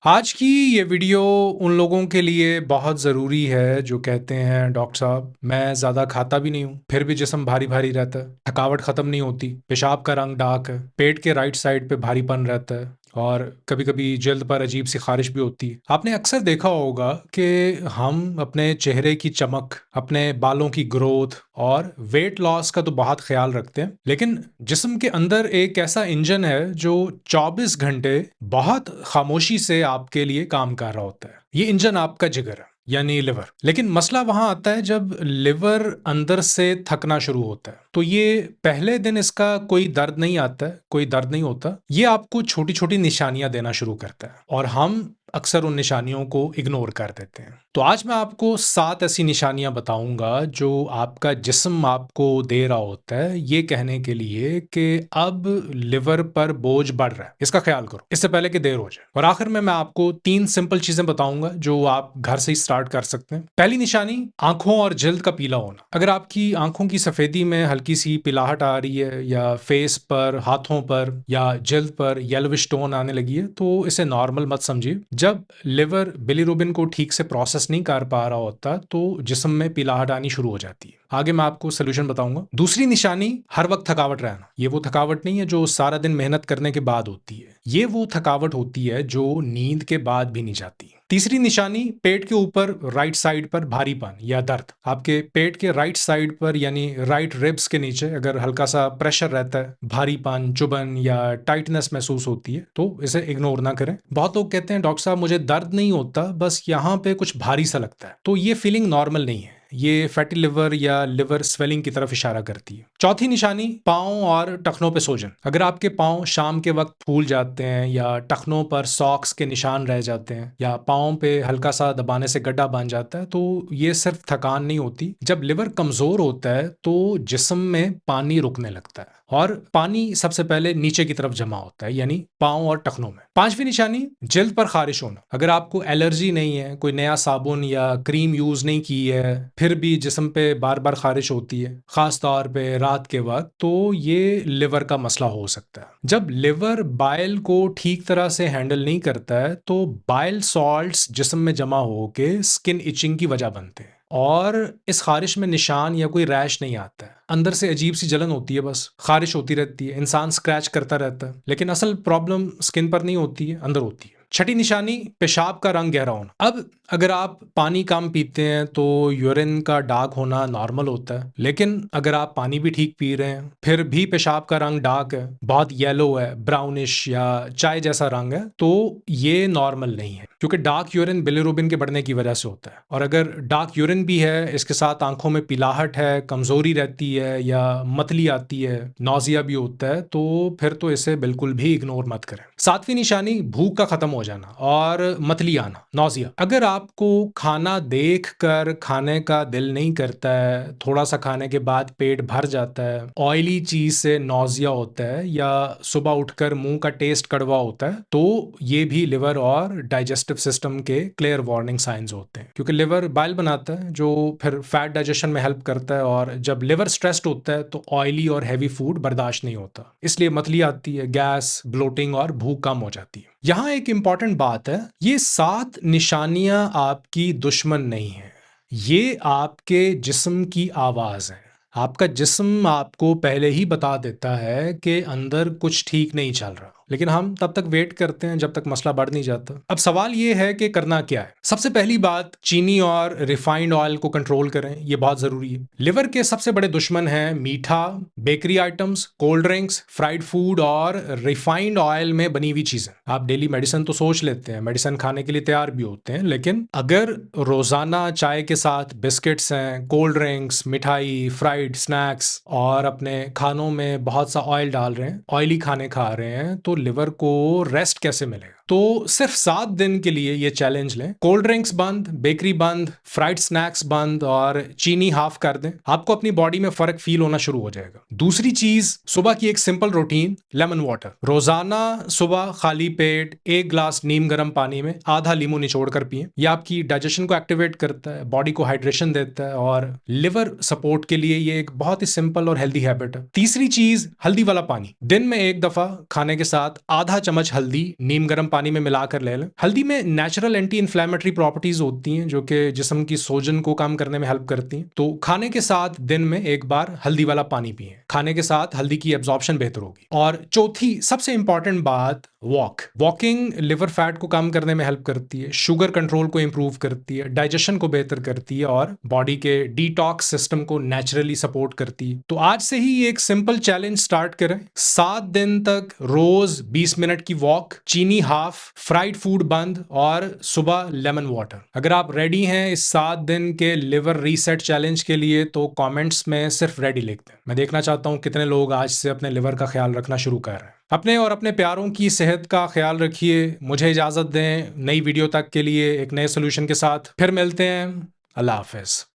आज की ये वीडियो उन लोगों के लिए बहुत ज़रूरी है जो कहते हैं डॉक्टर साहब मैं ज़्यादा खाता भी नहीं हूँ फिर भी जिस्म भारी भारी रहता है, थकावट ख़त्म नहीं होती, पेशाब का रंग डार्क है, पेट के राइट साइड पे भारीपन रहता है और कभी कभी जल्द पर अजीब सी खारिश भी होती है। आपने अक्सर देखा होगा कि हम अपने चेहरे की चमक, अपने बालों की ग्रोथ और वेट लॉस का तो बहुत ख्याल रखते हैं, लेकिन जिस्म के अंदर एक ऐसा इंजन है जो 24 घंटे बहुत खामोशी से आपके लिए काम कर रहा होता है। ये इंजन आपका जिगर है, यानी लिवर। लेकिन मसला वहां आता है जब लिवर अंदर से थकना शुरू होता है। तो ये पहले दिन इसका कोई दर्द नहीं आता है, कोई दर्द नहीं होता, ये आपको छोटी छोटी निशानियां देना शुरू करता है और हम अक्सर उन निशानियों को इग्नोर कर देते हैं। तो आज मैं आपको 7 ऐसी निशानियां बताऊंगा जो आपका जिस्म आपको दे रहा होता है ये कहने के लिए कि अब लिवर पर बोझ बढ़ रहा है, इसका ख्याल करो इससे पहले कि देर हो जाए। और आखिर में मैं आपको 3 सिंपल चीजें बताऊंगा जो आप घर से ही स्टार्ट कर सकते हैं। पहली निशानी, आंखों और जल्द का पीला होना। अगर आपकी आंखों की सफेदी में हल्की सी पिलाहट आ रही है या फेस पर, हाथों पर या जल्द पर येलोविश टोन आने लगी है तो इसे नॉर्मल मत समझिए। जब लिवर बिलीरुबिन को ठीक से प्रोसेस नहीं कर पा रहा होता तो जिस्म में पिलाहट आनी शुरू हो जाती है। आगे मैं आपको सोल्यूशन बताऊंगा। दूसरी निशानी, हर वक्त थकावट रहना। ये वो थकावट नहीं है जो सारा दिन मेहनत करने के बाद होती है, ये वो थकावट होती है जो नींद के बाद भी नहीं जाती। तीसरी निशानी, पेट के ऊपर राइट साइड पर भारीपन या दर्द। आपके पेट के राइट साइड पर यानी राइट रिब्स के नीचे अगर हल्का सा प्रेशर रहता है, भारीपन, चुभन या टाइटनेस महसूस होती है तो इसे इग्नोर ना करें। बहुत लोग कहते हैं डॉक्टर साहब मुझे दर्द नहीं होता, बस यहाँ पे कुछ भारी सा लगता है। तो ये फीलिंग नॉर्मल नहीं है, ये फैटी लिवर या लिवर स्वेलिंग की तरफ इशारा करती है। चौथी निशानी, पाँव और टखनों पे सूजन। अगर आपके पाँव शाम के वक्त फूल जाते हैं या टखनों पर सॉक्स के निशान रह जाते हैं या पाँव पे हल्का सा दबाने से गड्ढा बन जाता है तो ये सिर्फ थकान नहीं होती। जब लिवर कमजोर होता है तो जिस्म में पानी रुकने लगता है और पानी सबसे पहले नीचे की तरफ जमा होता है यानी पाँव और टखनों में। पांचवी निशानी, जल्द पर खारिश होना। अगर आपको एलर्जी नहीं है, कोई नया साबुन या क्रीम यूज नहीं की है, फिर भी जिस्म पे बार बार खारिश होती है, खास तौर पे रात के वक्त, तो ये लिवर का मसला हो सकता है। जब लिवर बाइल को ठीक तरह से हैंडल नहीं करता है तो बाइल सॉल्ट्स जिस्म में जमा होके स्किन इचिंग की वजह बनते हैं और इस खारिश में निशान या कोई रैश नहीं आता है, अंदर से अजीब सी जलन होती है, बस खारिश होती रहती है, इंसान स्क्रैच करता रहता है, लेकिन असल प्रॉब्लम स्किन पर नहीं होती है, अंदर होती है। छठी निशानी, पेशाब का रंग गहरा होना। अब अगर आप पानी कम पीते हैं तो यूरिन का डार्क होना नॉर्मल होता है, लेकिन अगर आप पानी भी ठीक पी रहे हैं फिर भी पेशाब का रंग डार्क है, बहुत येलो है, ब्राउनिश या चाय जैसा रंग है, तो ये नॉर्मल नहीं है, क्योंकि डार्क यूरिन बिलिरुबिन के बढ़ने की वजह से होता है। और अगर डार्क यूरिन भी है, इसके साथ आंखों में पिलाहट है, कमजोरी रहती है या मतली आती है, नौजिया भी होता है, तो फिर तो इसे बिल्कुल भी इग्नोर मत करें। सातवीं निशानी, भूख का खत्म हो जाना और मतली आना, नौजिया। अगर आपको खाना देख कर खाने का दिल नहीं करता है, थोड़ा सा खाने के बाद पेट भर जाता है, ऑयली चीज से नौजिया होता है या सुबह उठकर मुंह का टेस्ट कड़वा होता है, तो ये भी लिवर और डाइजेस्टिव सिस्टम के क्लियर वार्निंग साइंस होते हैं, क्योंकि लिवर बाइल बनाता है जो फिर फैट डाइजेशन में हेल्प करता है और जब लिवर स्ट्रेस्ड होता है तो ऑयली और हैवी फूड बर्दाश्त नहीं होता, इसलिए मतली आती है, गैस, ब्लोटिंग और भूख कम हो जाती है। यहां एक इंपॉर्टेंट बात है, ये 7 निशानियां आपकी दुश्मन नहीं है, ये आपके जिस्म की आवाज है। आपका जिस्म आपको पहले ही बता देता है कि अंदर कुछ ठीक नहीं चल रहा, लेकिन हम तब तक वेट करते हैं जब तक मसला बढ़ नहीं जाता। अब सवाल ये है कि करना क्या है। सबसे पहली बात, चीनी और रिफाइंड ऑयल को कंट्रोल करें, ये बहुत जरूरी है। लिवर के सबसे बड़े दुश्मन हैं मीठा, bakery items, cold drinks, fried food और रिफाइंड ऑयल में बनी हुई चीजें। आप डेली मेडिसिन तो सोच लेते हैं, मेडिसिन खाने के लिए तैयार भी होते हैं, लेकिन अगर रोजाना चाय के साथ बिस्किट्स हैं, कोल्ड ड्रिंक्स, मिठाई, फ्राइड स्नैक्स और अपने खानों में बहुत सा ऑयल डाल रहे हैं, ऑयली खाने खा रहे हैं, तो लिवर को रेस्ट कैसे मिलेगा। तो सिर्फ 7 दिन के लिए ये चैलेंज लें, कोल्ड ड्रिंक्स बंद, बेकरी बंद, फ्राइड स्नैक्स बंद और चीनी हाफ कर दें, आपको अपनी बॉडी में फर्क फील होना शुरू हो जाएगा। दूसरी चीज, सुबह की एक सिंपल रूटीन, लेमन वाटर। रोजाना सुबह खाली पेट 1 ग्लास नीम गर्म पानी में आधा लीमू निचोड़ कर पिए, यह आपकी डाइजेशन को एक्टिवेट करता है, बॉडी को हाइड्रेशन देता है और लिवर सपोर्ट के लिए ये एक बहुत ही सिंपल और हेल्दी हैबिट है। तीसरी चीज, हल्दी वाला पानी। दिन में 1 दफा खाने के साथ आधा चम्मच हल्दी नीम गर्म पानी में मिलाकर ले लें। हल्दी में नेचुरल एंटी इन्फ्लेमेटरी प्रॉपर्टीज होती हैं जो कि जिस्म की सोजन को कम करने में हेल्प करती हैं। तो खाने के साथ दिन में एक बार हल्दी वाला पानी पिएं। खाने के साथ हल्दी की एब्जॉर्प्शन बेहतर होगी। और चौथी सबसे इंपॉर्टेंट बात, वॉकिंग लिवर फैट को कम करने में हेल्प करती है, शुगर कंट्रोल को इंप्रूव करती है, डाइजेशन को बेहतर करती है और बॉडी के डिटॉक्स सिस्टम को नेचुरली सपोर्ट करती है। तो आज से ही एक सिंपल चैलेंज स्टार्ट करें, 7 दिन तक रोज 20 मिनट की वॉक, चीनी हाफ, फ्राइड फूड बंद और सुबह लेमन वाटर। अगर आप रेडी हैं इस 7 दिन के लिवर रीसेट चैलेंज के लिए तो कमेंट्स में सिर्फ रेडी लिख दें। मैं देखना चाहता हूं कितने लोग आज से अपने लिवर का ख्याल रखना शुरू कर रहे हैं। अपने और अपने प्यारों की सेहत का ख्याल रखिए। मुझे इजाजत दें, नई वीडियो तक के लिए एक नए सोल्यूशन के साथ फिर मिलते हैं। अल्लाह हाफिज।